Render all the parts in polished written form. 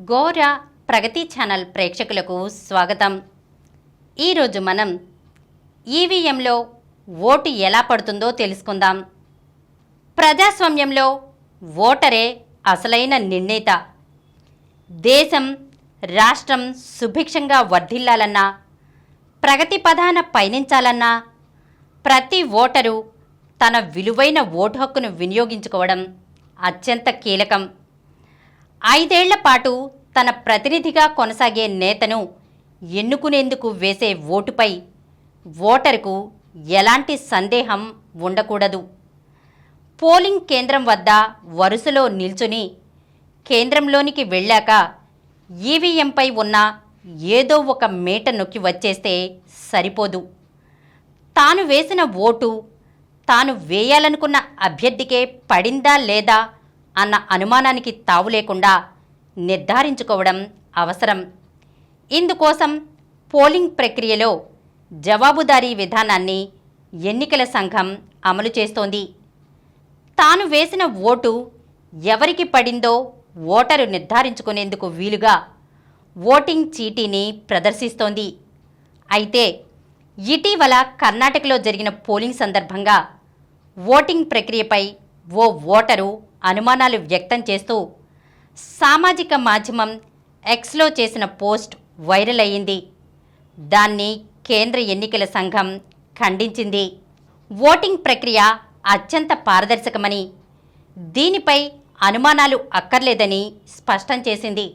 గోర ప్రగతి ఛానల్ ప్రేక్షకులకు స్వాగతం. ఈరోజు మనం ఈవీఎంలో ఓటు ఎలా పడుతుందో తెలుసుకుందాం. ప్రజాస్వామ్యంలో ఓటరే అసలైన నిర్ణేత. దేశం రాష్ట్రం సుభిక్షంగా వర్ధిల్లాలన్నా, ప్రగతి పథాన పయనించాలన్నా ప్రతి ఓటరు తన విలువైన ఓటు హక్కును వినియోగించుకోవడం అత్యంత కీలకం. 5 ఏళ్ల పాటు తన ప్రతినిధిగా కొనసాగే నేతను ఎన్నుకునేందుకు వేసే ఓటుపై ఓటరుకు ఎలాంటి సందేహం ఉండకూడదు. పోలింగ్ కేంద్రం వద్ద వరుసలో నిల్చుని కేంద్రంలోనికి వెళ్ళాక ఈవీఎంపై ఉన్న ఏదో ఒక మీట నొక్కి వచ్చేస్తే సరిపోదు. తాను వేసిన ఓటు తాను వేయాలనుకున్న అభ్యర్థికే పడిందా లేదా అన్న అనుమానానికి తావు లేకుండా నిర్ధారించుకోవడం అవసరం. ఇందుకోసం పోలింగ్ ప్రక్రియలో జవాబుదారీ విధానాన్ని ఎన్నికల సంఘం అమలు చేస్తోంది. తాను వేసిన ఓటు ఎవరికి పడిందో ఓటరు నిర్ధారించుకునేందుకు వీలుగా ఓటింగ్ చీటీని ప్రదర్శిస్తోంది. అయితే ఇటీవల కర్ణాటకలో జరిగిన పోలింగ్ సందర్భంగా ఓటింగ్ ప్రక్రియపై ఓ ఓటరు అనుమానాలు వ్యక్తం చేస్తూ సామాజిక మాధ్యమం ఎక్స్లో చేసిన పోస్ట్ వైరల్ అయ్యింది. దాన్ని కేంద్ర ఎన్నికల సంఘం ఖండించింది. ఓటింగ్ ప్రక్రియ అత్యంత పారదర్శకమని, దీనిపై అనుమానాలు అక్కర్లేదని స్పష్టం చేసింది.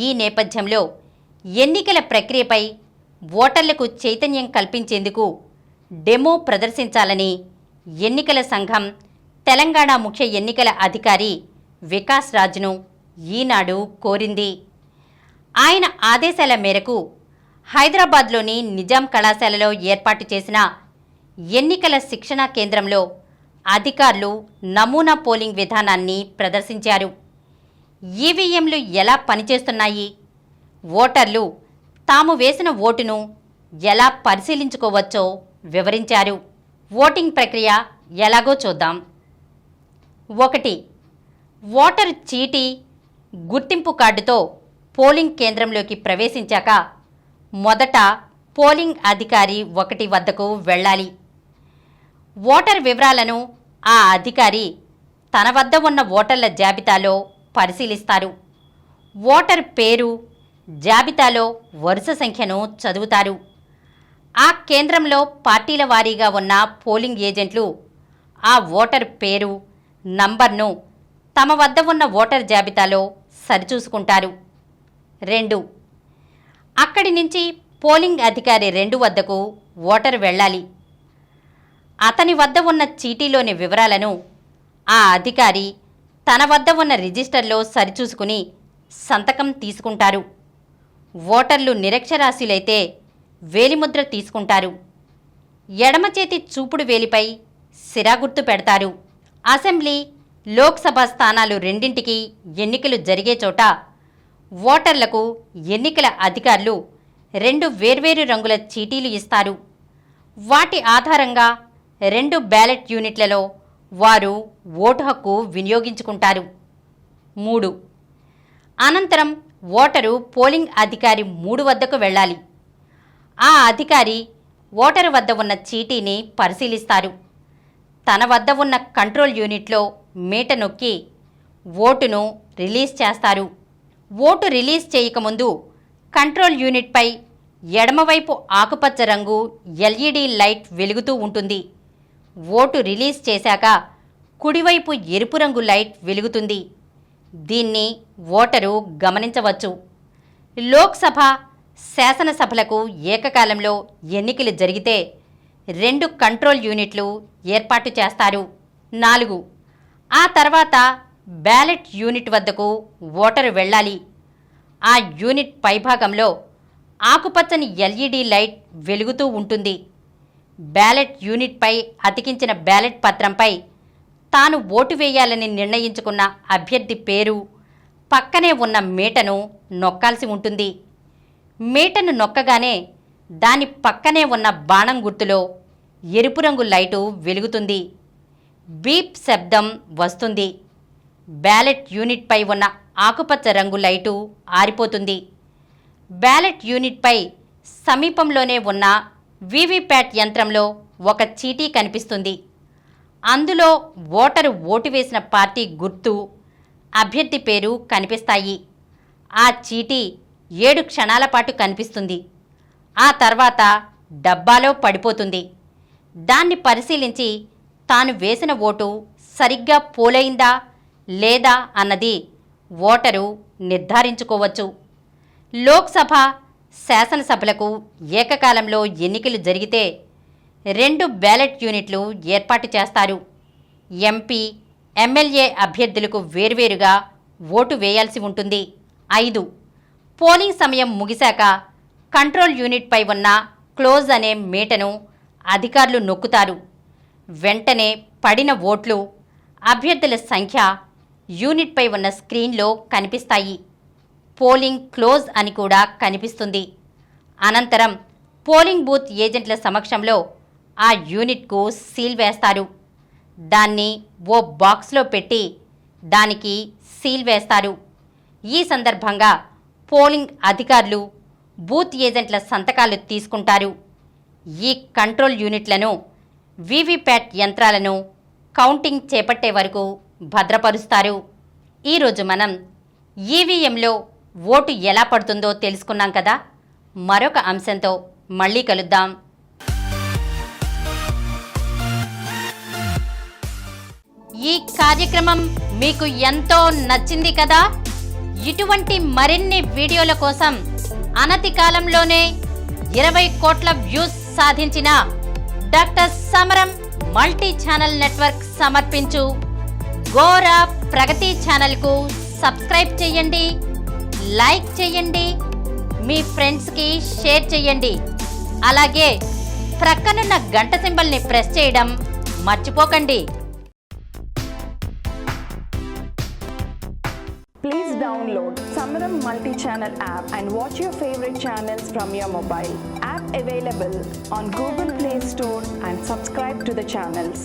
ఈ నేపథ్యంలో ఎన్నికల ప్రక్రియపై ఓటర్లకు చైతన్యం కల్పించేందుకు డెమో ప్రదర్శించాలని ఎన్నికల సంఘం తెలంగాణ ముఖ్య ఎన్నికల అధికారి వికాస్ రాజ్ను ఈనాడు కోరింది. ఆయన ఆదేశాల మేరకు హైదరాబాద్లోని నిజాం కళాశాలలో ఏర్పాటు చేసిన ఎన్నికల శిక్షణా కేంద్రంలో అధికారులు నమూనా పోలింగ్ విధానాన్ని ప్రదర్శించారు. ఈవీఎంలు ఎలా పనిచేస్తున్నాయి, ఓటర్లు తాము వేసిన ఓటును ఎలా పరిశీలించుకోవచ్చో వివరించారు. ఓటింగ్ ప్రక్రియ ఎలాగో చూద్దాం. 1. ఓటరు చీటీ, గుర్తింపు కార్డుతో పోలింగ్ కేంద్రంలోకి ప్రవేశించాక మొదట పోలింగ్ అధికారి 1 వద్దకు వెళ్ళాలి. ఓటర్ వివరాలను ఆ అధికారి తన వద్ద ఉన్న ఓటర్ల జాబితాలో పరిశీలిస్తారు. ఓటర్ పేరు, జాబితాలో వరుస సంఖ్యను చదువుతారు. ఆ కేంద్రంలో పార్టీల వారీగా ఉన్న పోలింగ్ ఏజెంట్లు ఆ ఓటర్ పేరు, నంబర్ను తమ వద్ద ఉన్న ఓటర్ జాబితాలో సరిచూసుకుంటారు. 2. అక్కడి నుంచి పోలింగ్ అధికారి 2 వద్దకు ఓటరు వెళ్ళాలి. అతని వద్ద ఉన్న చీటీలోని వివరాలను ఆ అధికారి తన వద్ద ఉన్న రిజిస్టర్లో సరిచూసుకుని సంతకం తీసుకుంటారు. ఓటర్లు నిరక్షరాస్యులైతే వేలిముద్ర తీసుకుంటారు. ఎడమ చేతి చూపుడు వేలిపై సిరాగుర్తు పెడతారు. అసెంబ్లీ, లోక్సభ స్థానాలు రెండింటికి ఎన్నికలు జరిగే చోట ఓటర్లకు ఎన్నికల అధికారులు 2 వేర్వేరు రంగుల చీటీలు ఇస్తారు. వాటి ఆధారంగా 2 బ్యాలెట్ యూనిట్లలో వారు ఓటు హక్కు వినియోగించుకుంటారు. 3. అనంతరం ఓటరు పోలింగ్ అధికారి 3 వద్దకు వెళ్ళాలి. ఆ అధికారి ఓటరు వద్ద ఉన్న చీటీని పరిశీలిస్తారు. తన వద్ద ఉన్న కంట్రోల్ యూనిట్లో మీట నొక్కి ఓటును రిలీజ్ చేస్తారు. ఓటు రిలీజ్ చేయకముందు కంట్రోల్ యూనిట్పై ఎడమవైపు ఆకుపచ్చ రంగు ఎల్ఈడి లైట్ వెలుగుతూ ఉంటుంది. ఓటు రిలీజ్ చేశాక కుడివైపు ఎరుపు రంగు లైట్ వెలుగుతుంది. దీన్ని ఓటరు గమనించవచ్చు. లోక్సభ, శాసనసభలకు ఏకకాలంలో ఎన్నికలు జరిగితే 2 కంట్రోల్ యూనిట్లు ఏర్పాటు చేస్తారు. 4. ఆ తర్వాత బ్యాలెట్ యూనిట్ వద్దకు ఓటరు వెళ్ళాలి. ఆ యూనిట్ పైభాగంలో ఆకుపచ్చని ఎల్ఈడి లైట్ వెలుగుతూ ఉంటుంది. బ్యాలెట్ యూనిట్పై అతికించిన బ్యాలెట్ పత్రంపై తాను ఓటు వేయాలని నిర్ణయించుకున్న అభ్యర్థి పేరు, పక్కనే ఉన్న మీటను నొక్కాల్సి ఉంటుంది. మీటను నొక్కగానే దాని పక్కనే ఉన్న బాణం గుర్తులో ఎరుపు రంగు లైటు వెలుగుతుంది. బీప్ శబ్దం వస్తుంది. బ్యాలెట్ యూనిట్పై ఉన్న ఆకుపచ్చ రంగు లైటు ఆరిపోతుంది. బ్యాలెట్ యూనిట్పై సమీపంలోనే ఉన్న వీవీప్యాట్ యంత్రంలో ఒక చీటీ కనిపిస్తుంది. అందులో ఓటరు ఓటు వేసిన పార్టీ గుర్తు, అభ్యర్థి పేరు కనిపిస్తాయి. ఆ చీటీ 7 క్షణాల పాటు కనిపిస్తుంది. ఆ తర్వాత డబ్బాలో పడిపోతుంది. దాన్ని పరిశీలించి తాను వేసిన ఓటు సరిగ్గా పోలైందా లేదా అన్నది ఓటరు నిర్ధారించుకోవచ్చు. లోక్సభ, శాసనసభలకు ఏకకాలంలో ఎన్నికలు జరిగితే 2 బ్యాలెట్ యూనిట్లు ఏర్పాటు చేస్తారు. ఎంపీ, ఎమ్మెల్యే అభ్యర్థులకు వేర్వేరుగా ఓటు వేయాల్సి ఉంటుంది. 5. పోలింగ్ సమయం ముగిశాక కంట్రోల్ యూనిట్పై ఉన్న క్లోజ్ అనే మీటను అధికారులు నొక్కుతారు. వెంటనే పడిన ఓట్లు, అభ్యర్థుల సంఖ్య యూనిట్పై ఉన్న స్క్రీన్లో కనిపిస్తాయి. పోలింగ్ క్లోజ్ అని కూడా కనిపిస్తుంది. అనంతరం పోలింగ్ బూత్ ఏజెంట్ల సమక్షంలో ఆ యూనిట్కు సీల్ వేస్తారు. దాన్ని ఓ బాక్స్లో పెట్టి దానికి సీల్ వేస్తారు. ఈ సందర్భంగా పోలింగ్ అధికారులు, బూత్ ఏజెంట్ల సంతకాలు తీసుకుంటారు. ఈ కంట్రోల్ యూనిట్లను, వీవీప్యాట్ యంత్రాలను కౌంటింగ్ చేపట్టే వరకు భద్రపరుస్తారు. ఈరోజు మనం ఈవీఎంలో ఓటు ఎలా పడుతుందో తెలుసుకున్నాం కదా. మరొక అంశంతో మళ్ళీ కలుద్దాం. ఈ కార్యక్రమం మీకు ఎంతో నచ్చింది కదా. ఇటువంటి మరిన్ని వీడియోల కోసం అనతి కాలంలోనే 20 కోట్ల వ్యూస్ సాధించిన డాక్టర్ సమరం మల్టీ ఛానల్ నెట్వర్క్ సమర్పించు గోరా ప్రగతి ఛానల్కు సబ్స్క్రైబ్ చేయండి, లైక్ చేయండి, మీ ఫ్రెండ్స్కి షేర్ చేయండి. అలాగే ప్రక్కనున్న గంట సింబల్ని ప్రెస్ చేయడం మర్చిపోకండి. Please download Samaram Multi-Channel app and watch your favorite channels from your mobile. App available on Google Play Store and subscribe to the channels.